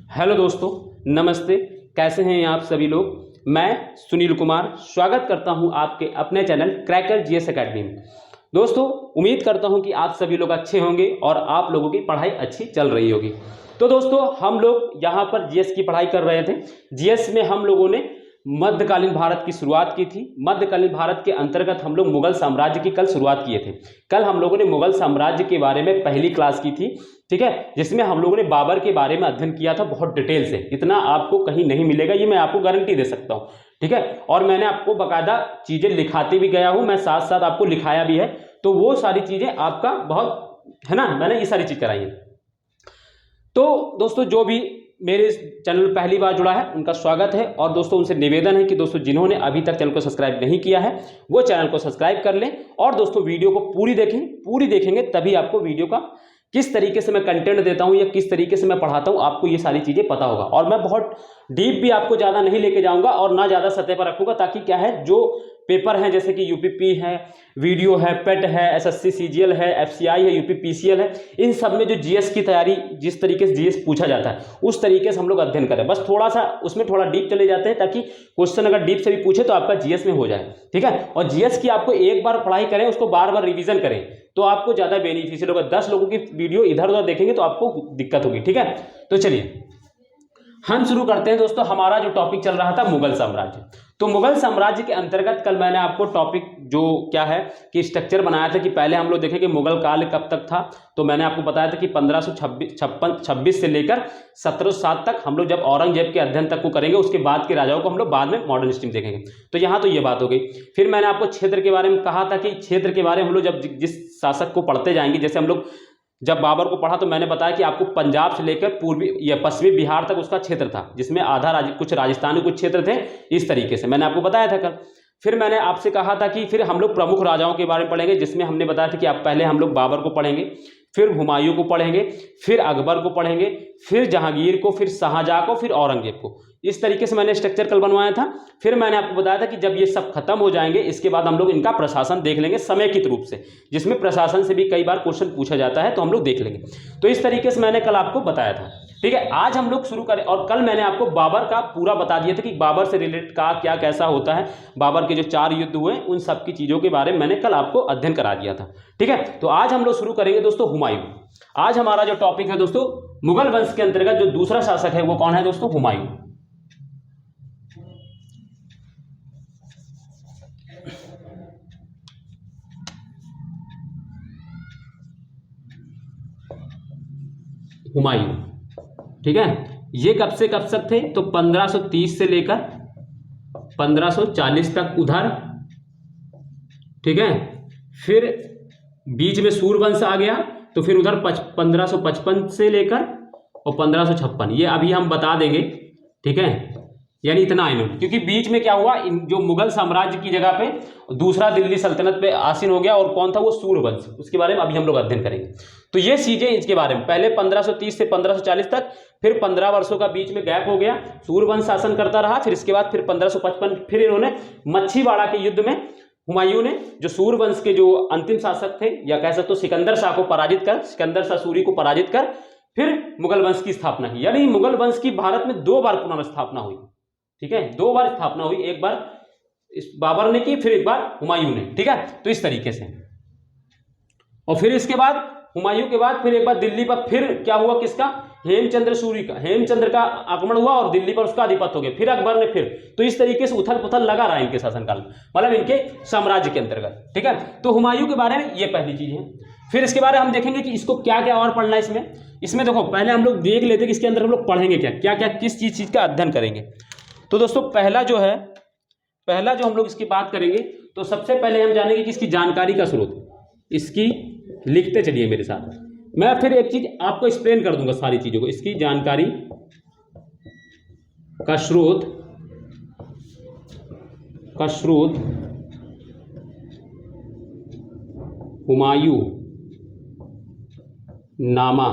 Hello दोस्तों, नमस्ते। कैसे हैं आप सभी लोग। मैं सुनील कुमार स्वागत करता हूं आपके अपने चैनल क्रैकर जीएस एकेडमी में। दोस्तों, उम्मीद करता हूं कि आप सभी लोग अच्छे होंगे और आप लोगों की पढ़ाई अच्छी चल रही होगी। तो दोस्तों, हम लोग यहां पर जीएस की पढ़ाई कर रहे थे। जीएस में हम लोगों ने मध्यकालीन भारत की शुरुआत की थी। मध्यकालीन भारत के अंतर्गत हम लोग मुगल साम्राज्य की कल शुरुआत किए थे। कल हम लोगों ने मुगल साम्राज्य के बारे में पहली क्लास की थी, ठीक है, जिसमें हम लोगों ने बाबर के बारे में अध्ययन किया था बहुत डिटेल से। इतना आपको कहीं नहीं मिलेगा, ये मैं आपको गारंटी दे सकता हूं, ठीक है। और मैंने आपको बाकायदा चीजें लिखाते भी गया हूं, मैं साथ साथ आपको लिखाया भी है, तो वो सारी चीजें आपका बहुत है ना, मैंने ये सारी चीज कराई है। तो दोस्तों, जो भी मेरे चैनल पहली बार जुड़ा है उनका स्वागत है। और दोस्तों, उनसे निवेदन है कि दोस्तों जिन्होंने अभी तक चैनल को सब्सक्राइब नहीं किया है वो चैनल को सब्सक्राइब कर लें। और दोस्तों, वीडियो को पूरी देखें, पूरी देखेंगे तभी आपको वीडियो का किस तरीके से मैं कंटेंट देता हूं या किस तरीके से मैं पढ़ाता हूं, आपको ये सारी चीजें पता होगा। और मैं बहुत डीप भी आपको ज्यादा नहीं लेके जाऊंगा और ना ज्यादा सतह पर रखूंगा, ताकि क्या है, जो पेपर हैं जैसे कि यूपीपी है, वीडियो है, पेट है, एसएससी सीजीएल है, एफसीआई है, यूपी पीसीएल है, इन सब में जो जीएस की तैयारी जिस तरीके से जीएस पूछा जाता है उस तरीके से हम लोग अध्ययन करें। बस थोड़ा सा उसमें थोड़ा डीप चले जाते हैं, ताकि क्वेश्चन अगर डीप से भी पूछे तो आपका जीएस में हो जाए, ठीक है। और जीएस की आपको एक बार पढ़ाई करें, उसको बार बार रिवीजन करें, तो आपको ज्यादा बेनिफिशियल होगा। 10 लोगों की वीडियो इधर उधर देखेंगे तो आपको दिक्कत होगी, ठीक है। तो चलिए हम शुरू करते हैं। दोस्तों, हमारा जो टॉपिक चल रहा था मुगल साम्राज्य। तो मुगल साम्राज्य के अंतर्गत कल मैंने आपको टॉपिक जो क्या है कि स्ट्रक्चर बनाया था कि पहले हम लोग देखें कि मुगल काल कब तक था। तो मैंने आपको बताया था कि 1526 से लेकर 1707 तक हम लोग जब औरंगजेब के अध्ययन तक को करेंगे, उसके बाद के राजाओं को हम लोग बाद में मॉडर्न स्ट्रीम देखेंगे। तो यहाँ तो ये बात हो गई। फिर मैंने आपको क्षेत्र के बारे में कहा था कि क्षेत्र के बारे में हम लोग जब जिस शासक को पढ़ते जाएंगे, जैसे हम लोग जब बाबर को पढ़ा तो मैंने बताया कि आपको पंजाब से लेकर पूर्वी या पश्चिमी बिहार तक उसका क्षेत्र था, जिसमें आधा कुछ राजस्थान के कुछ क्षेत्र थे, इस तरीके से मैंने आपको बताया था कल। फिर मैंने आपसे कहा था कि फिर हम लोग प्रमुख राजाओं के बारे में पढ़ेंगे, जिसमें हमने बताया था कि आप पहले हम लोग बाबर को पढ़ेंगे, फिर हुमायूं को पढ़ेंगे, फिर अकबर को पढ़ेंगे, फिर जहांगीर को, फिर शाहजहां को, फिर औरंगजेब को। इस तरीके से मैंने स्ट्रक्चर कल बनवाया था। फिर मैंने आपको बताया था कि जब ये सब खत्म हो जाएंगे, इसके बाद हम लोग इनका प्रशासन देख लेंगे समेकित रूप से, जिसमें प्रशासन से भी कई बार क्वेश्चन पूछा जाता है, तो हम लोग देख लेंगे। तो इस तरीके से मैंने कल आपको बताया था, ठीक है। आज हम लोग शुरू करें। और कल मैंने आपको बाबर का पूरा बता दिया था कि बाबर से रिलेटेड का क्या कैसा होता है, बाबर के जो 4 युद्ध हुए उन सब की चीजों के बारे में मैंने कल आपको अध्ययन करा दिया था, ठीक है। तो आज हम लोग शुरू करेंगे दोस्तों हुमायूं। आज हमारा जो टॉपिक है दोस्तों, मुगल वंश के अंतर्गत जो दूसरा शासक है वो कौन है दोस्तों, हुमायूं। हुमायूं, ठीक है। ये कब से कब तक थे, तो 1530 से लेकर 1540 तक उधर, ठीक है। फिर बीच में सूर्यवंश आ गया, तो फिर उधर 1555 से लेकर और 1556, ये अभी हम बता देंगे, ठीक है। यानी इतना आई नो, क्योंकि बीच में क्या हुआ, जो मुगल साम्राज्य की जगह पे दूसरा दिल्ली सल्तनत पे आसीन हो गया, और कौन था वो, सूर्यवंश। उसके बारे में अभी हम लोग अध्ययन करेंगे। तो ये चीजें इसके बारे में, पहले 1530 से 1540 तक, फिर 15 वर्षों का बीच में गैप हो गया, सूर्यवंश शासन करता रहा। फिर इसके बाद फिर 1555 फिर इन्होंने मच्छीवाड़ा के युद्ध में हुमायूं ने जो सूर्यवंश के जो अंतिम शासक थे, या कह सकते हो सिकंदर शाह को पराजित कर, सिकंदर शाह सूरी को पराजित कर, फिर मुगल वंश की स्थापना की। यानी मुगल वंश की भारत में 2 बार पुनर्स्थापना हुई, ठीक है। 2 बार स्थापना हुई, एक बार इस बाबर ने की, फिर एक बार हुमायूं ने, ठीक है। तो इस तरीके से, और फिर इसके बाद हुमायूं के बाद फिर एक बार दिल्ली पर फिर क्या हुआ, किसका, हेमचंद्र सूरी का, हेमचंद्र का आक्रमण हुआ और दिल्ली पर उसका अधिपत्य हो गया। फिर अकबर ने फिर, तो इस तरीके से उथल पुथल लगा रहा है इनके शासनकाल में, मतलब इनके साम्राज्य के अंतर्गत, ठीक है। तो हुमायूं के बारे में ये पहली चीज है। फिर इसके बारे में हम देखेंगे कि इसको क्या क्या और पढ़ना है इसमें देखो, पहले हम लोग देख लेते हैं कि इसके अंदर हम लोग पढ़ेंगे क्या क्या क्या, किस चीज का अध्ययन करेंगे। तो दोस्तों, पहला जो हम लोग इसकी बात करेंगे, तो सबसे पहले हम जानेंगे कि इसकी जानकारी का स्रोत, इसकी लिखते चलिए मेरे साथ। मैं फिर एक चीज आपको एक्सप्लेन कर दूंगा सारी चीजों को। इसकी जानकारी का स्रोत हुमायूं नामा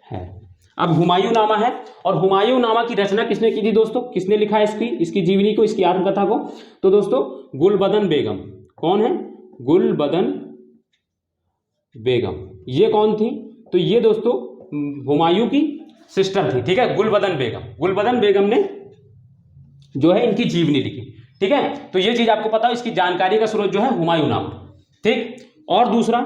है। अब हुमायूं नामा है, और हुमायूं नामा की रचना किसने की थी दोस्तों, किसने लिखा है इसकी जीवनी को, इसकी आत्मकथा को, तो दोस्तों गुलबदन बेगम। कौन है, गुलबदन बेगम, ये कौन थी? तो ये दोस्तों हुमायूं की सिस्टर थी, ठीक है, गुलबदन बेगम। गुलबदन बेगम ने जो है इनकी जीवनी लिखी, ठीक है। तो ये चीज आपको पता हो, इसकी जानकारी का स्रोत जो है हुमायूं नाम, ठीक। और दूसरा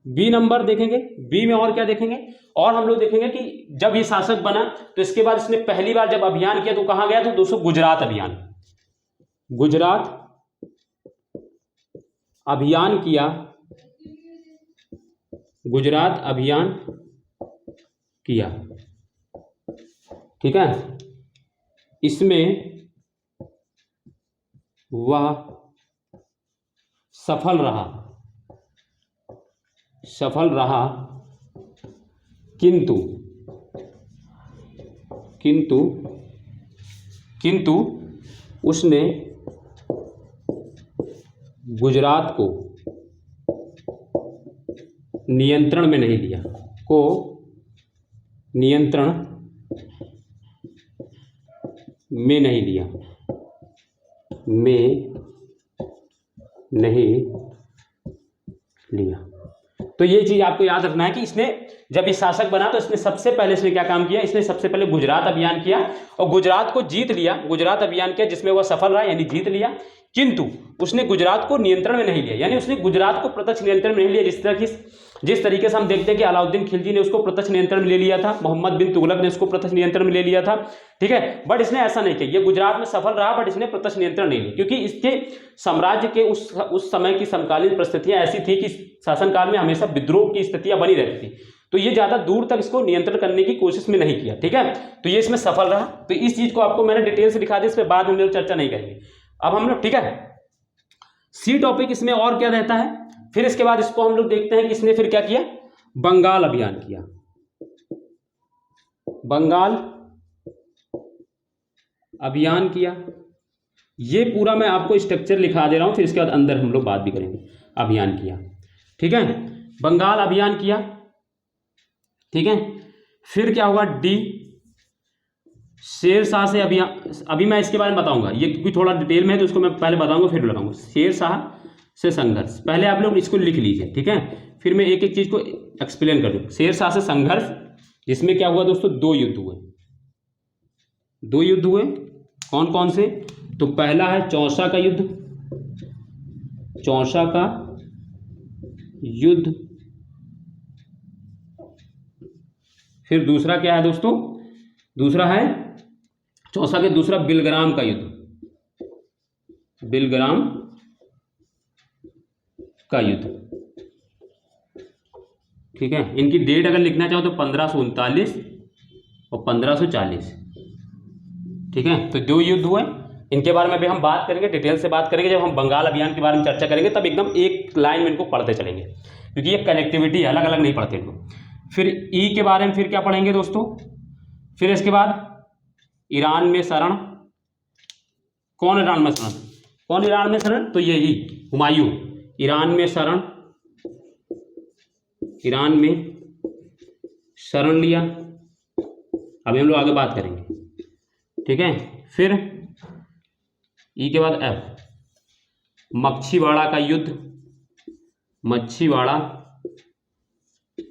बी नंबर देखेंगे, बी में और क्या देखेंगे, और हम लोग देखेंगे कि जब ये शासक बना तो इसके बाद इसने पहली बार जब अभियान किया तो कहां गया? तो दोस्तों गुजरात अभियान, गुजरात अभियान किया, गुजरात अभियान किया, ठीक है। इसमें वह सफल रहा, सफल रहा, किंतु किंतु किंतु उसने गुजरात को नियंत्रण में नहीं लिया, को नियंत्रण में नहीं लिया, में नहीं लिया। तो ये चीज आपको याद रखना है कि इसने जब इस शासक बना तो इसने सबसे पहले इसने क्या काम किया? इसने सबसे पहले गुजरात अभियान किया और गुजरात को जीत लिया। गुजरात अभियान किया जिसमें वह सफल रहा, यानी जीत लिया, किंतु उसने गुजरात को नियंत्रण में नहीं लिया, यानी उसने गुजरात को प्रत्यक्ष नियंत्रण में नहीं लिया। जिस तरीके से हम देखते हैं कि अलाउद्दीन खिलजी ने उसको प्रत्यक्ष नियंत्रण में ले लिया था, मोहम्मद बिन तुगलक ने उसको प्रत्यक्ष नियंत्रण में ले लिया था, ठीक है। बट इसने ऐसा नहीं किया, ये गुजरात में सफल रहा बट इसने प्रत्यक्ष नियंत्रण नहीं लिया, क्योंकि इसके साम्राज्य के उस समय की समकालीन परिस्थितियां ऐसी थी कि शासनकाल में हमेशा विद्रोह की स्थितियां बनी रहती थी, तो ये ज्यादा दूर तक इसको नियंत्रण करने की कोशिश में नहीं किया, ठीक है। तो ये इसमें सफल रहा। तो इस चीज को आपको मैंने डिटेल से दिखा दिया, इस पर बाद में हम लोग चर्चा नहीं करेंगे अब हम लोग, ठीक है। सी टॉपिक इसमें और क्या रहता है, फिर इसके बाद इसको हम लोग देखते हैं कि इसने फिर क्या किया? बंगाल अभियान किया, बंगाल अभियान किया। ये पूरा मैं आपको स्ट्रक्चर लिखा दे रहा हूं, फिर इसके बाद अंदर हम लोग बात भी करेंगे। अभियान किया, ठीक है, बंगाल अभियान किया, ठीक है। फिर क्या हुआ? डी, शेर शाह से अभियान, अभी मैं इसके बारे में बताऊंगा, ये क्योंकि थोड़ा डिटेल में है तो उसको मैं पहले बताऊंगा फिर लगाऊंगा। शेर शाह से संघर्ष, पहले आप लोग इसको लिख लीजिए, ठीक है, फिर मैं एक एक चीज को एक्सप्लेन कर दूं। शेर शाह से संघर्ष, जिसमें क्या हुआ दोस्तों? 2 युद्ध हुए, 2 युद्ध हुए। कौन कौन से? तो पहला है चौसा का युद्ध, चौसा का युद्ध। फिर दूसरा क्या है दोस्तों? दूसरा है चौसा के दूसरा बिलग्राम का युद्ध, बिलग्राम का युद्ध, ठीक है। इनकी डेट अगर लिखना चाहो तो 1539 और 1540, ठीक है। तो 2 युद्ध हुए, इनके बारे में भी हम बात करेंगे, डिटेल से बात करेंगे। जब हम बंगाल अभियान के बारे में चर्चा करेंगे तब एकदम एक लाइन में इनको पढ़ते चलेंगे, क्योंकि ये कनेक्टिविटी है, अलग अलग नहीं पढ़ते इनको। फिर ई के बारे में फिर क्या पढ़ेंगे दोस्तों? फिर इसके बाद ईरान में शरण। कौन ईरान में शरण? कौन ईरान में शरण? तो यही हुमायूं, ईरान में शरण, ईरान में शरण लिया। अभी हम लोग आगे बात करेंगे, ठीक है। फिर ई के बाद एफ, मच्छीवाड़ा का युद्ध, मच्छीवाड़ा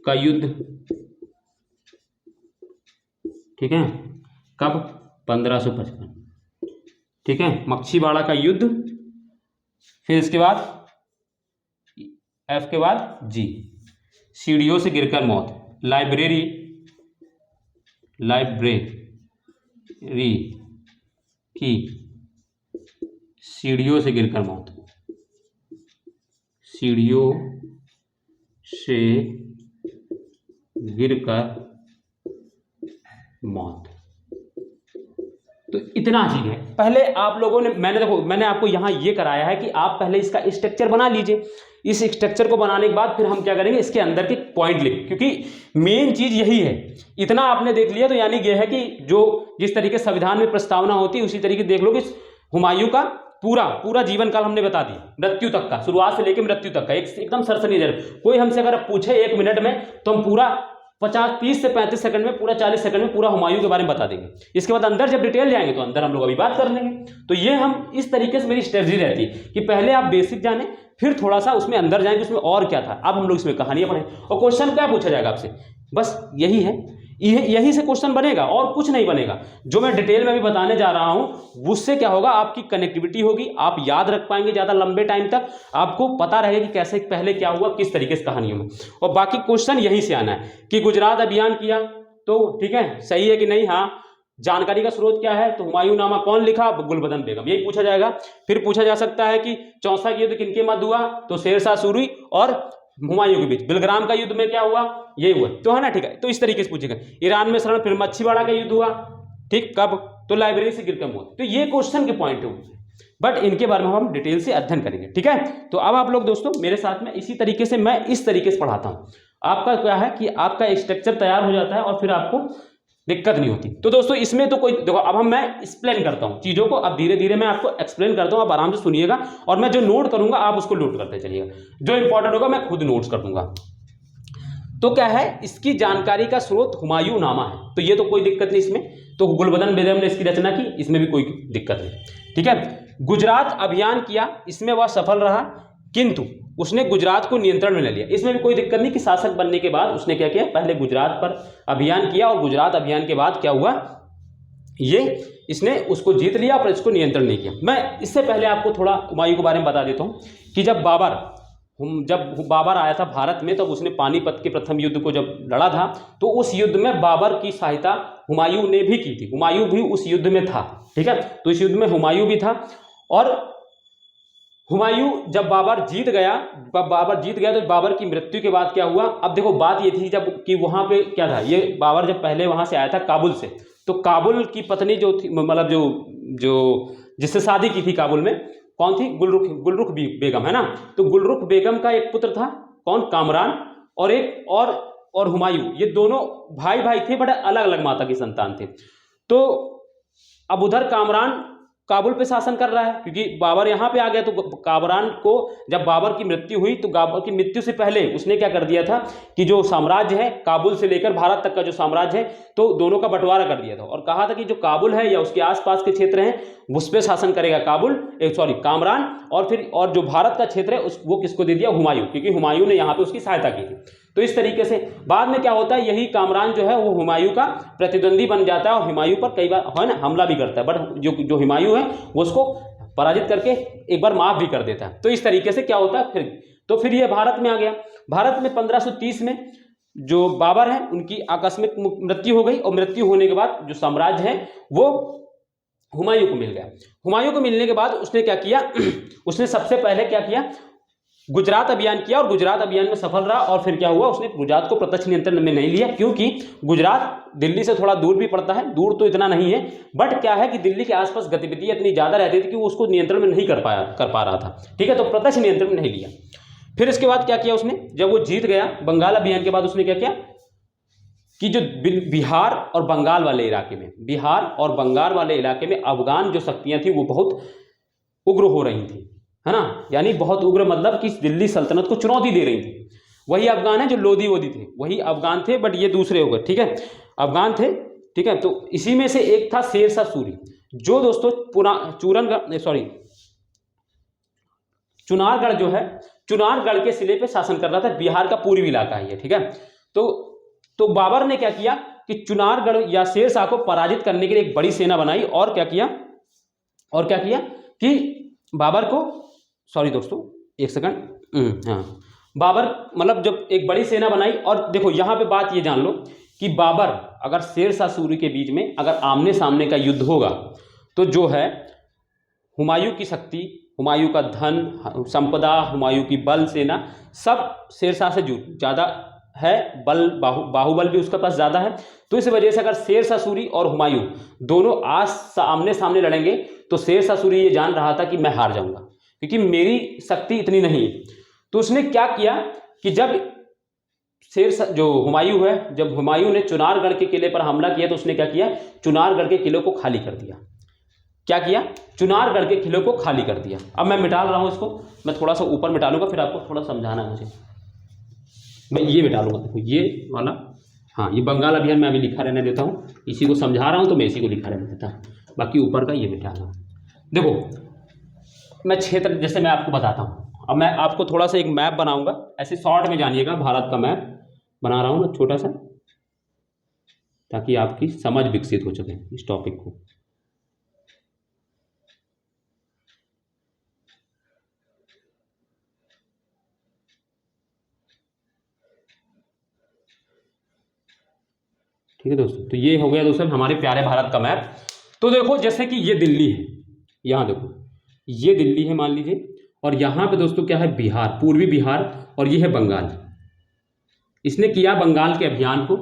का युद्ध, ठीक है। कब? 1555, ठीक है, मच्छीवाड़ा का युद्ध। फिर इसके बाद एफ के बाद जी, सीढ़ियों से गिरकर मौत, लाइब्रेरी की सीढ़ियों से गिरकर मौत, सीढ़ियों से गिरकर मौत। तो इतना चीज है। पहले आप लोगों ने, मैंने आपको यहां ये कराया है कि आप पहले इसका स्ट्रक्चर बना लीजिए। इस स्ट्रक्चर को बनाने के बाद फिर हम क्या करेंगे, इसके अंदर के पॉइंट लिख, क्योंकि मेन चीज यही है। इतना आपने देख लिया तो यानी यह है कि जो जिस तरीके संविधान में प्रस्तावना होती है उसी तरीके देख लो कि हुमायूं का पूरा जीवन काल हमने बता दिया, मृत्यु तक का, शुरुआत से लेकर मृत्यु तक का एकदम सरसरी नजर। कोई हमसे अगर पूछे 1 मिनट में तो हम पूरा 30 से 35 सेकंड में, पूरा 40 सेकंड में पूरा हुमायूं के बारे में बता देंगे। इसके बाद अंदर जब डिटेल जाएंगे तो अंदर हम लोग अभी बात कर लेंगे। तो ये हम इस तरीके से मेरी स्ट्रेटजी रहती है कि पहले आप बेसिक जाने, फिर थोड़ा सा उसमें अंदर जाएंगे, उसमें और क्या था, अब हम लोग इसमें कहानियां पढ़ें और क्वेश्चन क्या पूछा जाएगा आपसे, बस यही है, यही से क्वेश्चन बनेगा और कुछ नहीं बनेगा। जो मैं डिटेल में भी बताने जा रहा हूं उससे क्या होगा, आपकी कनेक्टिविटी होगी, आप याद रख पाएंगे ज़्यादा लंबे टाइम तक, आपको पता रहेगा कि कैसे पहले क्या हुआ, किस तरीके से कहानियों में, और बाकी क्वेश्चन यहीं से आना है कि गुजरात अभियान किया तो ठीक है, सही है कि नहीं, हाँ। जानकारी का स्रोत क्या है, तो हुमायूंनामा कौन लिखा, गुलबदन बेगम, यही पूछा जाएगा। फिर पूछा जा सकता है कि चौसा युद्ध किनके मध्य हुआ, तो शेरशाह सूरी और हुमायूं के बीच। बिलग्राम का युद्ध में क्या हुआ, ये हुआ, तो है ना, ठीक है। तो इस तरीके से पूछेगा। ईरान में शरण, फिर मच्छीवाड़ा का युद्ध हुआ, ठीक, कब, तो लाइब्रेरी से गिरकर मौत। तो ये क्वेश्चन के पॉइंट है, बट इनके बारे में हम डिटेल से अध्ययन करेंगे, ठीक है। तो अब आप लोग दोस्तों मेरे साथ में इसी तरीके से, मैं इस तरीके से पढ़ाता हूं, आपका क्या है कि आपका एक स्ट्रक्चर तैयार हो जाता है और फिर आपको दिक्कत नहीं होती। तो दोस्तों इसमें तो कोई देखो, अब मैं एक्सप्लेन करता हूं चीजों को, अब धीरे धीरे मैं आपको एक्सप्लेन करता हूं, आप आराम से सुनिएगा और मैं जो नोट करूंगा आप उसको नोट करते चलिएगा, जो इंपॉर्टेंट होगा मैं खुद नोट्स कर दूंगा। तो क्या है, इसकी जानकारी का स्रोत हुमायूंनामा है, तो ये तो कोई दिक्कत नहीं इसमें, तो गुलबदन बेगम ने इसकी रचना की, इसमें भी कोई दिक्कत नहीं, ठीक है। गुजरात अभियान किया, इसमें वह सफल रहा, किंतु उसने गुजरात को नियंत्रण में ले लिया, इसमें भी कोई दिक्कत नहीं कि शासक बनने के बाद उसने क्या किया, पहले गुजरात पर अभियान किया और गुजरात अभियान के बाद क्या हुआ, ये इसने उसको जीत लिया पर इसको नियंत्रण नहीं किया। मैं इससे पहले आपको थोड़ा हुमायूं के बारे में बता देता हूं कि जब बाबर आया था भारत में, तब उसने पानीपत के प्रथम युद्ध को जब लड़ा था, तो उस युद्ध में बाबर की सहायता हुमायूं ने भी की थी, हुमायूं भी उस युद्ध में था, ठीक है। तो इस युद्ध में हुमायूं भी था, और हुमायूं जब बाबर जीत गया तो बाबर की मृत्यु के बाद क्या हुआ, अब देखो बात ये थी जब कि वहां पे क्या था, ये बाबर जब पहले वहां से आया था काबुल से, तो काबुल की पत्नी जो थी, मतलब जो जिससे शादी की थी काबुल में, कौन थी, गुलरुख बेगम, है ना। तो गुलरुख बेगम का एक पुत्र था, कौन, कामरान, और एक और हुमायूं, ये दोनों भाई थे, बड़े अलग अलग माता की संतान थे। तो अब उधर कामरान काबुल पे शासन कर रहा है, क्योंकि बाबर यहां पे आ गया, तो कामरान को जब बाबर की मृत्यु हुई, तो बाबर की मृत्यु से पहले उसने क्या कर दिया था कि जो साम्राज्य है, काबुल से लेकर भारत तक का जो साम्राज्य है, तो दोनों का बंटवारा कर दिया था, और कहा था कि जो काबुल है या उसके आसपास के क्षेत्र हैं उस पर शासन करेगा कामरान, और जो भारत का क्षेत्र है वो किसको दे दिया, हुमायूं, क्योंकि हुमायूं ने यहाँ पे उसकी सहायता की थी। तो इस तरीके से बाद में क्या होता है, यही कामरान जो है वो हुमायूं का प्रतिद्वंदी बन जाता है और हुमायूं पर कई बार है ना हमला भी करता है, बट जो हुमायूं है वो उसको पराजित करके एक बार माफ भी कर देता है। तो इस तरीके से क्या होता है फिर ये भारत में आ गया। भारत में 1530 में जो बाबर है उनकी आकस्मिक मृत्यु हो गई, और मृत्यु होने के बाद जो साम्राज्य है वो हुमायूं को मिल गया। हुमायूं को मिलने के बाद उसने क्या किया उसने सबसे पहले क्या किया, गुजरात अभियान किया, और गुजरात अभियान में सफल रहा, और फिर क्या हुआ, उसने गुजरात को प्रत्यक्ष नियंत्रण में नहीं लिया, क्योंकि गुजरात दिल्ली से थोड़ा दूर भी पड़ता है, दूर तो इतना नहीं है, बट क्या है कि दिल्ली के आसपास गतिविधियां इतनी ज्यादा रहती थी कि वो उसको नियंत्रण में नहीं कर पा रहा था, ठीक है। तो प्रत्यक्ष नियंत्रण में नहीं लिया। फिर इसके बाद क्या किया उसने, जब वो जीत गया बंगाल अभियान के बाद, उसने क्या किया कि जो बिहार और बंगाल वाले इलाके में अफगान जो शक्तियां थी वो बहुत उग्र हो रही थी, है ना, यानी बहुत उग्र मतलब कि दिल्ली सल्तनत को चुनौती दे रही थी। वही अफगान है जो लोधी वोदी थे, वही अफगान थे, बट ये दूसरे हो गए, ठीक है, अफगान थे, ठीक है। तो इसी में से एक था शेरशाह सूरी, जो दोस्तों चुनारगढ़ जो है, चुनारगढ़ के सिले पे शासन कर रहा था, बिहार का पूर्वी इलाका है ये, ठीक है। तो बाबर ने क्या किया कि चुनारगढ़ या शेरशाह को पराजित करने के लिए एक बड़ी सेना बनाई, और क्या किया कि बाबर को, सॉरी दोस्तों एक सेकंड, हाँ, बाबर मतलब जब एक बड़ी सेना बनाई, और देखो यहां पे बात ये जान लो कि बाबर अगर शेरशाह सूरी के बीच में अगर आमने सामने का युद्ध होगा, तो जो है हुमायूं की शक्ति, हुमायूं का धन संपदा, हुमायूं की बल सेना सब शेरशाह से ज्यादा है, बल बाहुबल भी उसके पास ज्यादा है। तो इस वजह से अगर शेरशाह सूरी और हुमायूं दोनों आमने सामने लड़ेंगे, तो शेरशाह सूरी ये जान रहा था कि मैं हार जाऊंगा, क्योंकि मेरी शक्ति इतनी नहीं है। तो उसने क्या किया कि जब हुमायूं ने चुनारगढ़ के किले पर हमला किया, तो उसने क्या किया, चुनारगढ़ के किले को खाली कर दिया। क्या किया, चुनारगढ़ के किले को खाली कर दिया। अब मैं मिटा रहा हूं इसको, मैं थोड़ा सा ऊपर मिटा लूंगा, फिर आपको थोड़ा समझाना है मुझे। मैं ये मिटा लूंगा, देखो ये वाला, हाँ, ये बंगाल अभियान में अभी लिखा रहने देता हूँ, इसी को समझा रहा हूँ तो मैं इसी को लिखा रहने देता हूँ, बाकी ऊपर का ये मिटा रहा हूँ। देखो मैं क्षेत्र जैसे मैं आपको बताता हूँ, अब मैं आपको थोड़ा सा एक मैप बनाऊंगा, ऐसे शॉर्ट में जानिएगा। भारत का मैप बना रहा हूँ मैं छोटा सा, ताकि आपकी समझ विकसित हो सके इस टॉपिक को। ठीक है दोस्तों, तो ये हो गया दोस्तों हमारे प्यारे भारत का मैप। तो देखो जैसे कि ये दिल्ली है, यहाँ देखो ये दिल्ली है मान लीजिए, और यहाँ पे दोस्तों क्या है, बिहार, पूर्वी बिहार, और ये है बंगाल। इसने किया बंगाल के अभियान को,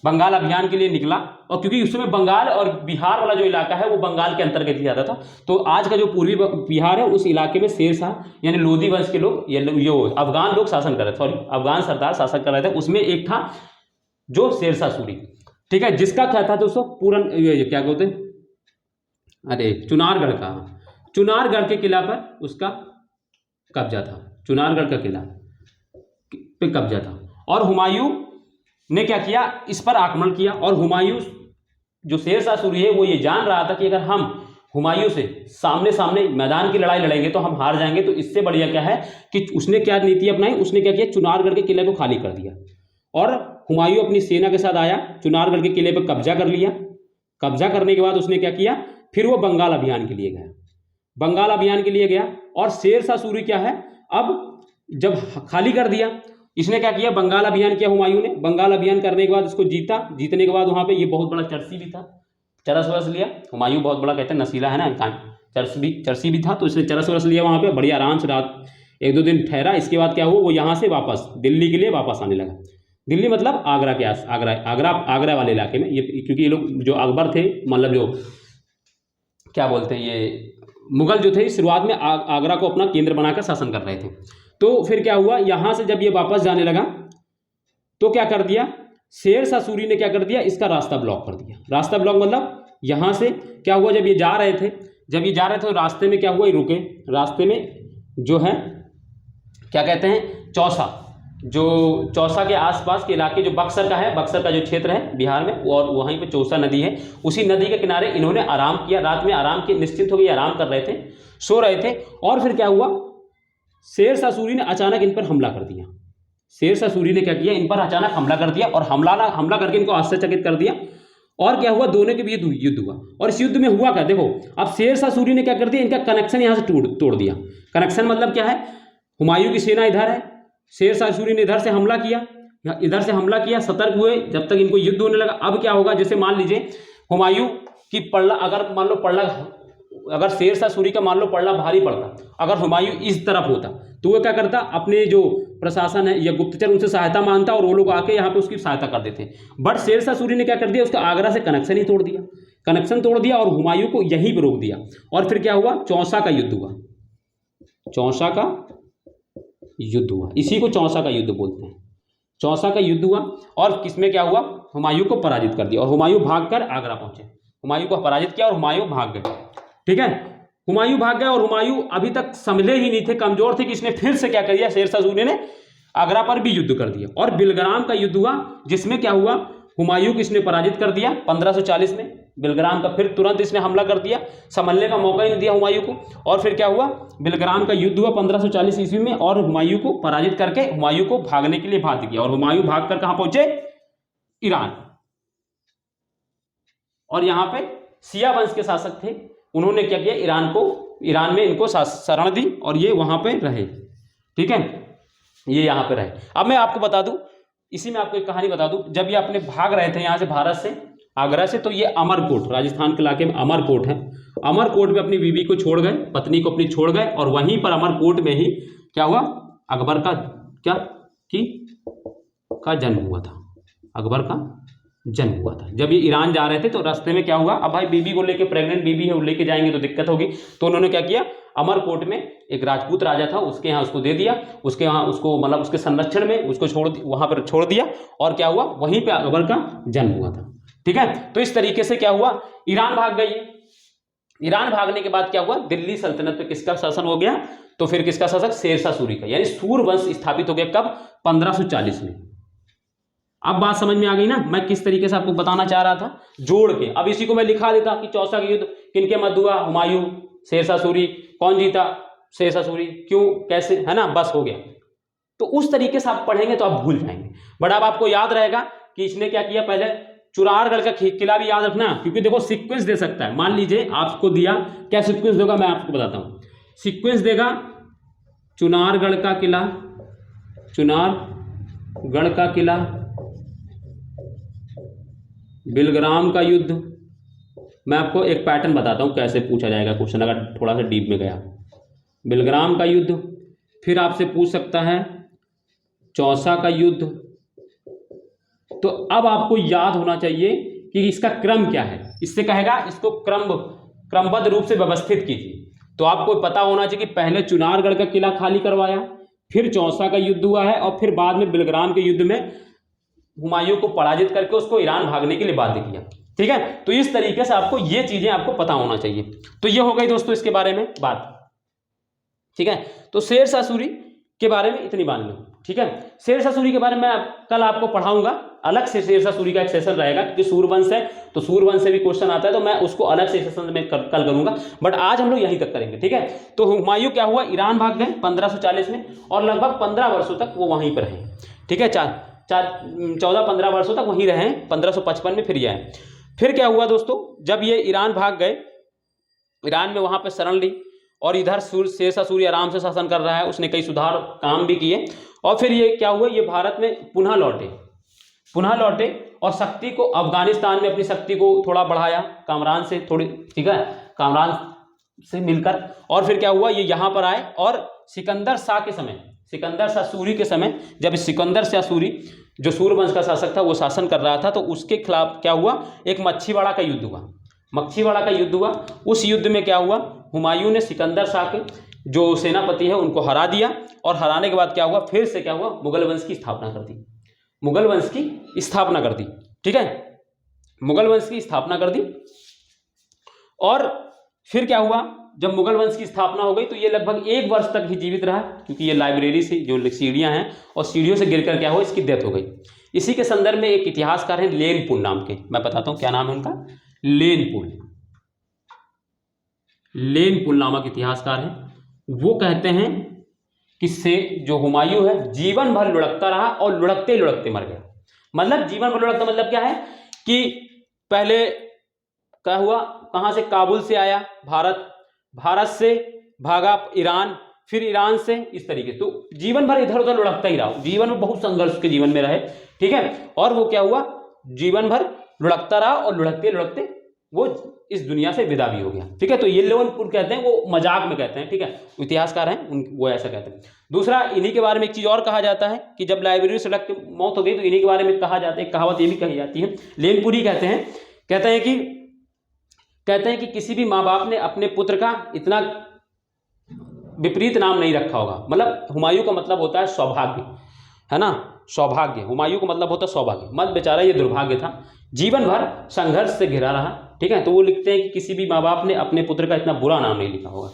बंगाल अभियान के लिए निकला, और क्योंकि उस समय बंगाल और बिहार वाला जो इलाका है वो बंगाल के अंतर्गत ही आता था, तो आज का जो पूर्वी बिहार है उस इलाके में शेरशाह यानी लोधी वंश के लोग, ये अफगान लोग शासन कर रहे थे, सॉरी अफगान सरदार शासन कर रहे थे। उसमें एक था जो शेरशाह सूरी, ठीक है, जिसका क्या था दोस्तों, पूरन क्या कहते हैं, अरे चुनारगढ़ का, चुनारगढ़ के किला पर उसका कब्जा था, चुनारगढ़ का किला पे कब्जा था। और हुमायूं ने क्या किया, इस पर आक्रमण किया, और हुमायूं जो शेरशाह सूरी है वो ये जान रहा था कि अगर हम हुमायूं से सामने सामने मैदान की लड़ाई लड़ेंगे तो हम हार जाएंगे, तो इससे बढ़िया क्या है कि उसने क्या नीति अपनाई, उसने क्या किया, चुनारगढ़ के किले को खाली कर दिया, और हुमायूं अपनी सेना के साथ आया, चुनारगढ़ के किले पर कब्जा कर लिया। कब्जा करने के बाद उसने क्या किया, फिर वो बंगाल अभियान के लिए गया, बंगाल अभियान के लिए गया। और शेरशाह सूरी क्या है, अब जब खाली कर दिया, इसने क्या किया, बंगाल अभियान किया हुमायूं ने। बंगाल अभियान करने के बाद इसको जीता, जीतने के बाद वहां पे ये बहुत बड़ा चरसी भी था, चरस वरस लिया। हुमायूं बहुत बड़ा कहते हैं नसीला है ना, चरसी भी था, तो इसने चरस वरस लिया वहां पे, बड़ी आराम से रात 1-2 दिन ठहरा। इसके बाद क्या हुआ, वो यहाँ से वापस दिल्ली के लिए वापस आने लगा। दिल्ली मतलब आगरा के आस, आगरा वाले इलाके में, ये क्योंकि ये लोग जो अकबर थे, मतलब जो क्या बोलते हैं, ये मुगल जो थे शुरुआत में आगरा को अपना केंद्र बनाकर शासन कर रहे थे। तो फिर क्या हुआ, यहाँ से जब ये वापस जाने लगा तो क्या कर दिया, शेरशाह सूरी ने क्या कर दिया, इसका रास्ता ब्लॉक कर दिया। रास्ता ब्लॉक मतलब यहाँ से क्या हुआ, जब ये जा रहे थे तो रास्ते में क्या हुआ, ये रुके, रास्ते में जो है क्या कहते हैं, चौसा, जो चौसा के आसपास के इलाके, जो बक्सर का है, बक्सर का जो क्षेत्र है बिहार में, और वहीं पे चौसा नदी है, उसी नदी के किनारे इन्होंने आराम किया। रात में आराम के निश्चिंत हो गए, आराम कर रहे थे, सो रहे थे। और फिर क्या हुआ, शेरशाह सूरी ने अचानक इन पर हमला कर दिया। शेरशाह सूरी ने क्या किया, इन पर अचानक हमला कर दिया, और हमला करके इनको आश्चर्यचकित कर दिया। और क्या हुआ, दोनों के बीच युद्ध हुआ। और इस युद्ध में हुआ क्या, देखो अब शेरशाह सूरी ने क्या कर दिया, इनका कनेक्शन यहाँ से तोड़ दिया। कनेक्शन मतलब क्या है, हुमायूं की सेना इधर है, शेरशाह सूरी ने इधर से हमला किया, सतर्क हुए जब तक इनको युद्ध होने लगा। अब क्या होगा, जैसे मान लीजिए हुमायूं की पल्ला, अगर मान लो पल्ला, अगर शेरशाह सूरी का मान लो पल्ला भारी पड़ता, अगर हुमायूं इस तरफ होता तो वो क्या करता, अपने जो प्रशासन है या गुप्तचर उनसे सहायता मांगता, और वो लोग आके यहाँ पे उसकी सहायता कर देते। बट शेरशाह सूरी ने क्या कर दिया, उसका आगरा से कनेक्शन ही तोड़ दिया, और हुमायूं को यहीं पर रोक दिया। और फिर क्या हुआ, चौसा का युद्ध हुआ, चौसा का युद्ध हुआ, इसी को चौसा का युद्ध बोलते हैं। चौसा का युद्ध हुआ, और किसमें क्या हुआ, हुमायूं को पराजित कर दिया, और हुमायूं भागकर आगरा पहुंचे। हुमायूं को पराजित किया और हुमायूं भाग गए, ठीक है, हुमायूं भाग गए। और हुमायूं अभी तक संभले ही नहीं थे, कमजोर थे, कि इसने फिर से क्या कर दिया, शेरशाह सूरी ने आगरा पर भी युद्ध कर दिया। और बिलग्राम का युद्ध हुआ, जिसमें क्या हुआ, हुमायूं को इसने पराजित कर दिया 1540 में। बिलग्राम का फिर तुरंत इसने हमला कर दिया, संभलने का मौका ही नहीं दिया हुमायूं को। और फिर क्या हुआ, बिलग्राम का युद्ध हुआ 1540 ईस्वी में, और हुमायूं को पराजित करके हुमायूं को भागने के लिए बाध्य किया। और हुमायूं भागकर कहां पहुंचे, ईरान। और यहां पे शिया वंश के शासक थे, उन्होंने क्या किया, ईरान में इनको शरण दी, और ये वहां पे रहे, ठीक है, ये यहां पे रहे। अब मैं आपको बता दूं, इसी में आपको एक कहानी बता दूं, जब ये अपने भाग रहे थे यहाँ से, भारत से, आगरा से, तो ये अमरकोट, राजस्थान के इलाके में अमरकोट है, अमरकोट में अपनी बीवी को छोड़ गए, पत्नी को अपनी छोड़ गए, और वहीं पर अमरकोट में ही क्या हुआ, अकबर का जन्म हुआ था। अकबर का जन्म हुआ था। जब ये ईरान जा रहे थे तो रास्ते में क्या हुआ, अब भाई बीबी को लेके, प्रेग्नेंट बीबी है, वो लेके जाएंगे तो दिक्कत होगी, तो उन्होंने क्या किया, अमरकोट में एक राजपूत राजा था, उसके यहाँ उसको दे दिया, उसके यहाँ उसको मतलब उसके संरक्षण में उसको वहां पर छोड़ दिया। और क्या हुआ, वहीं पे अकबर का जन्म हुआ था, ठीक है। तो इस तरीके से क्या हुआ, ईरान भाग गई। ईरान भागने के बाद क्या हुआ, दिल्ली सल्तनत पे किसका शासन हो गया, तो फिर किसका शासक, शेरशाह सूरी का, यानी सूर वंश स्थापित हो गया। कब, 1540 में। अब बात समझ में आ गई ना, मैं किस तरीके से आपको बताना चाह रहा था, जोड़ के। अब इसी को मैं लिखा देता कि चौसा का युद्ध किनके मध्य हुआ, हुमायूं, शेरशाह सूरी, कौन जीता, शेरशाह सूरी क्यों, कैसे, है ना, बस हो गया। तो उस तरीके से आप पढ़ेंगे तो आप भूल जाएंगे। बट अब आपको याद रहेगा कि इसने क्या किया, पहले चुनारगढ़ का किला भी याद रखना, क्योंकि देखो सीक्वेंस दे सकता है। मान लीजिए आपको दिया, क्या सीक्वेंस देगा मैं आपको बताता हूं। सीक्वेंस देगा चुनारगढ़ का किला, चुनारगढ़ का किला, बिलग्राम का युद्ध। मैं आपको एक पैटर्न बताता हूं कैसे पूछा जाएगा क्वेश्चन, अगर थोड़ा सा डीप में गया। बिलग्राम का युद्ध, फिर आपसे पूछ सकता है चौसा का युद्ध। तो अब आपको याद होना चाहिए कि इसका क्रम क्या है। इससे कहेगा इसको क्रमबद्ध रूप से व्यवस्थित कीजिए। तो आपको पता होना चाहिए कि पहले चुनारगढ़ का किला खाली करवाया, फिर चौसा का युद्ध हुआ है, और फिर बाद में बिलग्राम के युद्ध में हुमायूं को पराजित करके उसको ईरान भागने के लिए बाध्य किया। ठीक है, तो इस तरीके से आपको ये चीजें आपको पता होना चाहिए। तो ये हो गई दोस्तों इसके बारे में बात। ठीक है, तो शेरशाह सूरी के बारे में इतनी मान लो। ठीक है, शेरशाह सूरी के बारे में कल आपको पढ़ाऊंगा, अलग से शेरशाह सूरी का एक सेशन रहेगा, क्योंकि सूरवंश है तो सूरवंश से भी क्वेश्चन आता है, तो मैं उसको अलग से सेशन में कल करूंगा। बट आज हम लोग यहीं तक करेंगे। ठीक है, तो हुमायूं क्या हुआ, ईरान भाग गए 1540 में, और लगभग 15 वर्षों तक वो वहीं पर रहे। ठीक है, 14-15 वर्षों तक वहीं रहे, 1555 में फिर ये आए। फिर क्या हुआ दोस्तों, जब ये ईरान भाग गए, ईरान में वहां पर शरण ली, और इधर शेरशाह सूरी आराम से शासन कर रहा है, उसने कई सुधार काम भी किए। और फिर ये क्या हुआ, ये भारत में पुनः लौटे और शक्ति को अफगानिस्तान में अपनी शक्ति को थोड़ा बढ़ाया कामरान से थोड़ी। ठीक है, कामरान से मिलकर। और फिर क्या हुआ, ये यहाँ पर आए, और सिकंदर शाह के समय, सिकंदर शाह सूरी के समय, जब सिकंदर शाह सूरी जो सूरवंश का शासक था वो शासन कर रहा था, तो उसके खिलाफ क्या हुआ, एक मच्छीवाड़ा का युद्ध हुआ। उस युद्ध में क्या हुआ, हुमायूं ने सिकंदर शाह के जो सेनापति है उनको हरा दिया, और हराने के बाद क्या हुआ, फिर से क्या हुआ, मुगल वंश की स्थापना कर दी। ठीक है, मुगल वंश की स्थापना कर दी। और फिर क्या हुआ, जब मुगल वंश की स्थापना हो गई तो ये लगभग 1 वर्ष तक ही जीवित रहा, क्योंकि ये लाइब्रेरी से जो सीढ़ियां हैं और सीढ़ियों से गिरकर क्या हुआ, इसकी डेथ हो गई। इसी के संदर्भ में एक इतिहासकार हैं लेनपुल नाम के, मैं बताता हूं क्या नाम है उनका, लेनपुल नामक इतिहासकार हैं। वो कहते हैं कि जो हुमायूं है जीवन भर लुढ़कता रहा और लुढ़कते लुढ़कते मर गया। मतलब जीवन भर लुढ़कता मतलब क्या है कि पहले क्या हुआ, कहां से, काबुल से आया भारत से भागा ईरान, फिर ईरान से, इस तरीके। तो जीवन भर इधर उधर लुढ़कता ही रहा, जीवन में बहुत संघर्ष के जीवन में रहे। ठीक है, और वो क्या हुआ, जीवन भर लुढ़कता रहा और लुढ़कते लुढ़कते वो इस दुनिया से विदा भी हो गया। ठीक है, तो ये लेवनपुर कहते हैं, वो मजाक में कहते हैं। ठीक है, इतिहासकार हैं वो ऐसा कहते हैं। दूसरा, इन्हीं के बारे में एक चीज और कहा जाता है कि जब लाइब्रेरी से लग के मौत हो गई तो इन्हीं के बारे में कहा जाता है, कहावत ये भी कही जाती है, लेनपुरी कहते हैं कि किसी भी माँ बाप ने अपने पुत्र का इतना विपरीत नाम नहीं रखा होगा। मतलब हुमायूं का मतलब होता है सौभाग्य, है ना, सौभाग्य। हुमायूं का मतलब होता है सौभाग्य, मत बेचारा ये दुर्भाग्य था, जीवन भर संघर्ष से घिरा रहा। ठीक है, तो वो लिखते हैं कि किसी भी माँ बाप ने अपने पुत्र का इतना बुरा नाम नहीं लिखा होगा,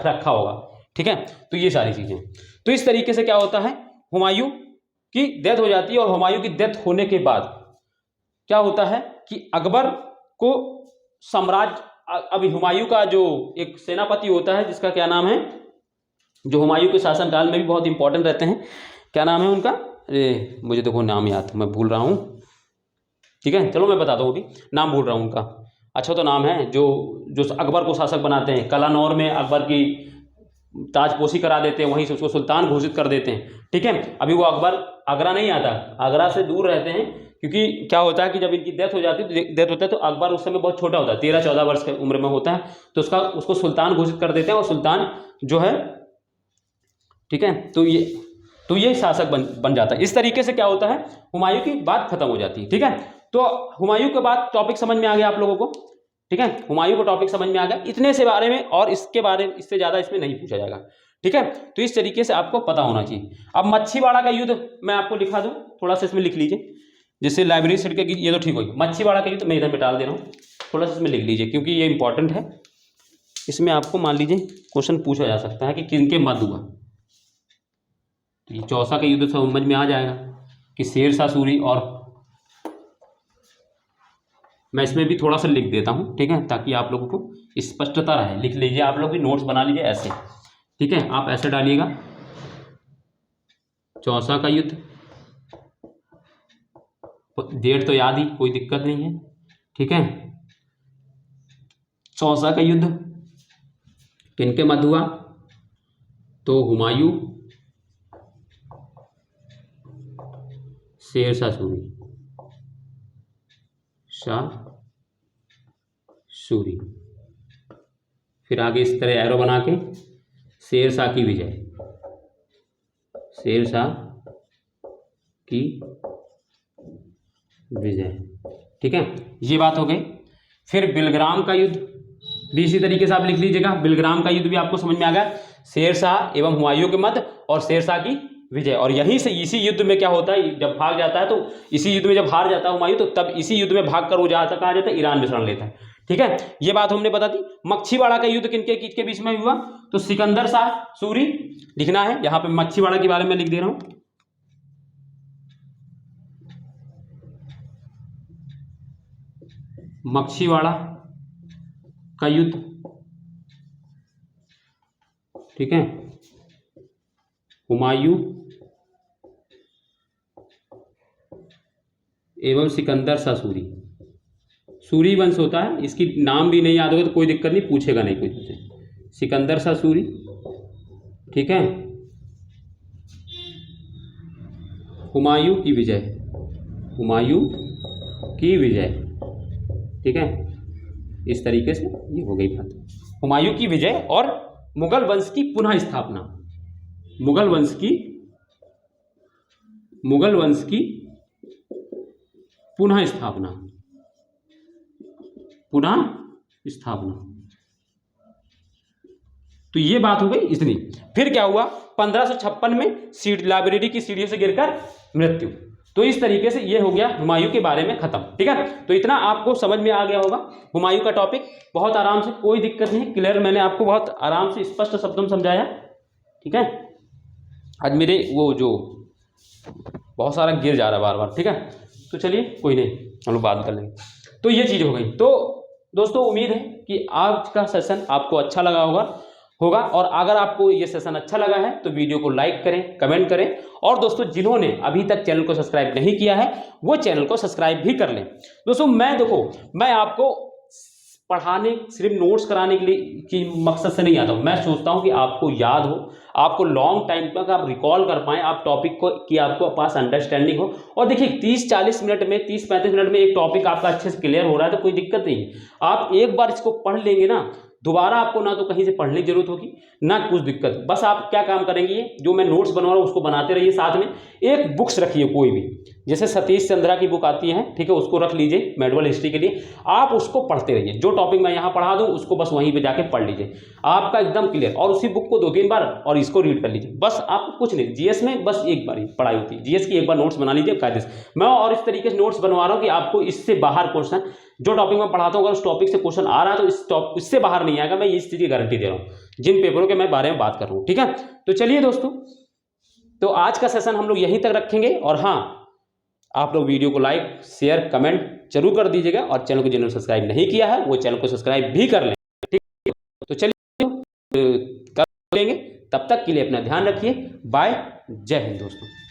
रखा होगा। ठीक है, तो ये सारी चीजें। तो इस तरीके से क्या होता है, हुमायूं की डेथ हो जाती है, और हुमायूं की डेथ होने के बाद क्या होता है कि अकबर को साम्राज्य, अभी हुमायूं का जो एक सेनापति होता है जिसका क्या नाम है, जो हुमायूं के शासनकाल में भी बहुत इंपॉर्टेंट रहते हैं, क्या नाम है उनका, अरे मुझे देखो नाम याद, मैं भूल रहा हूँ। ठीक है, चलो मैं बताता हूँ, अभी नाम भूल रहा हूँ उनका। अच्छा तो नाम है जो अकबर को शासक बनाते हैं, कलानौर में अकबर की ताजपोशी करा देते हैं, वहीं से उसको सुल्तान घोषित कर देते हैं। ठीक है, अभी वो अकबर आगरा नहीं आता, आगरा से दूर रहते हैं, क्योंकि क्या होता है कि जब इनकी डेथ होता है तो अकबर उस समय बहुत छोटा होता है, 13-14 वर्ष की उम्र में होता है, तो उसको सुल्तान घोषित कर देते हैं, और सुल्तान जो है, ठीक है, तो ये शासक बन जाता है। इस तरीके से क्या होता है, हुमायूं की बात खत्म हो जाती है। ठीक है, तो हुमायूं के बाद टॉपिक समझ में आ गया आप लोगों को। ठीक है, हुमायूं को टॉपिक समझ में आ गया, इतने से बारे में, और इसके बारे में इससे ज्यादा इसमें नहीं पूछा जाएगा। ठीक है, तो इस तरीके से आपको पता होना चाहिए। अब मच्छीवाड़ा का युद्ध मैं आपको लिखा दूं, थोड़ा सा इसमें लिख लीजिए, जिससे लाइब्रेरी सेट के ये तो ठीक होगी। मच्छीवाड़ा का युद्ध मैं इधर मिटा दे रहा हूँ, थोड़ा सा इसमें लिख लीजिए, क्योंकि ये इंपॉर्टेंट है। इसमें आपको मान लीजिए क्वेश्चन पूछा जा सकता है कि किनके मध्य हुआ। तो ये चौसा का युद्ध समझ में आ जाएगा कि शेरशाह सूरी, और मैं इसमें भी थोड़ा सा लिख देता हूँ। ठीक है, ताकि आप लोगों को स्पष्टता रहे, लिख लीजिए, आप लोग भी नोट्स बना लीजिए ऐसे। ठीक है, आप ऐसे डालिएगा, चौसा का युद्ध, डेट तो याद ही, कोई दिक्कत नहीं है। ठीक है, चौसा का युद्ध किनके मध्य हुआ? तो हुमायूं शेरशाह सूरी, शाह सूरी। फिर आगे इस तरह एरो बना के शेरशाह की विजय, शेरशाह की विजय। ठीक है, ये बात हो गई। फिर बिलग्राम का युद्ध भी इसी तरीके से आप लिख लीजिएगा। बिलग्राम का युद्ध भी आपको समझ में आ गया, शेरशाह एवं हुमायूं के मध्य और शेरशाह की विजय। और यहीं से इसी युद्ध में क्या होता है, जब भाग जाता है तो इसी युद्ध में जब हार जाता है हुमायूं, तो तब इसी युद्ध में भाग कर वो कहाँ जाता है, ईरान में शरण लेता है। ठीक है, ये बात हमने बता दी। मच्छीवाड़ा का युद्ध किनके बीच में हुआ? तो सिकंदर शाह सूरी लिखना है, यहाँ पे मच्छीवाड़ा के बारे में लिख दे रहा हूं। मच्छीवाड़ा का युद्ध, ठीक है, हुमायूं एवं सिकंदर शाह सूरी। सूरी वंश होता है, इसकी नाम भी नहीं याद होगा तो कोई दिक्कत नहीं, पूछेगा नहीं कोई तुझसे। सिकंदर शाह सूरी, ठीक है, हुमायूं की विजय, हुमायूं की विजय। ठीक है, इस तरीके से ये हो गई बात, हुमायूं की विजय और मुगल वंश की पुनः स्थापना। मुगल वंश की पुनः स्थापना, पुनः स्थापना। तो ये बात हो गई इतनी। फिर क्या हुआ? 1556 में लाइब्रेरी की सीढ़ियों से गिरकर मृत्यु। तो इस तरीके से ये हो गया हुमायूं के बारे में खत्म। ठीक है, तो इतना आपको समझ में आ गया होगा हुमायूं का टॉपिक, बहुत आराम से, कोई दिक्कत नहीं, क्लियर। मैंने आपको बहुत आराम से स्पष्ट शब्दों में समझाया। ठीक है, आज मेरे वो जो बहुत सारा गिर जा रहा है बार बार। ठीक है, तो चलिए कोई नहीं, हम लोग बात कर लेंगे। तो ये चीज़ हो गई। तो दोस्तों उम्मीद है कि आज का सेशन आपको अच्छा लगा होगा। और अगर आपको ये सेशन अच्छा लगा है तो वीडियो को लाइक करें, कमेंट करें। और दोस्तों जिन्होंने अभी तक चैनल को सब्सक्राइब नहीं किया है वो चैनल को सब्सक्राइब भी कर लें। दोस्तों मैं आपको पढ़ाने, सिर्फ नोट्स कराने के लिए की मकसद से नहीं आता हूँ। मैं सोचता हूँ कि आपको याद हो, आपको लॉन्ग टाइम तक आप रिकॉल कर पाएँ, आप टॉपिक को की आपको पास अंडरस्टैंडिंग हो। और देखिए 30-40 मिनट में, 30-35 मिनट में एक टॉपिक आपका अच्छे से क्लियर हो रहा है तो कोई दिक्कत नहीं है। आप एक बार इसको पढ़ लेंगे ना, दोबारा आपको ना तो कहीं से पढ़ने की जरूरत होगी ना कुछ दिक्कत। बस आप क्या काम करेंगे, ये जो मैं नोट्स बनवा रहा हूँ उसको बनाते रहिए, साथ में एक बुक्स रखिए कोई भी, जैसे सतीश चंद्रा की बुक आती है, ठीक है, उसको रख लीजिए मेडिवल हिस्ट्री के लिए। आप उसको पढ़ते रहिए, जो टॉपिक मैं यहाँ पढ़ा दूँ उसको बस वहीं पे जाके पढ़ लीजिए, आपका एकदम क्लियर। और उसी बुक को 2-3 बार और इसको रीड कर लीजिए, बस आपको कुछ नहीं। जीएस में बस एक बार ही पढ़ाई होती है, जीएस की एक बार नोट्स बना लीजिए कायदे से। मैं और इस तरीके से नोट्स बनवा रहा हूँ कि आपको इससे बाहर क्वेश्चन, जो टॉपिक मैं पढ़ाता हूँ अगर उस टॉपिक से क्वेश्चन आ रहा है तो इससे बाहर नहीं आएगा, मैं इस चीज़ की गारंटी दे रहा हूँ, जिन पेपरों के मैं बारे में बात कर रहा हूँ। ठीक है, तो चलिए दोस्तों, तो आज का सेशन हम लोग यहीं तक रखेंगे। और हाँ, आप लोग वीडियो को लाइक, शेयर, कमेंट जरूर कर दीजिएगा। और चैनल को जिन्होंने सब्सक्राइब नहीं किया है वो चैनल को सब्सक्राइब भी कर लें। ठीक है, तो चलिए कर लेंगे, तब तक के लिए अपना ध्यान रखिए। बाय, जय हिंद दोस्तों।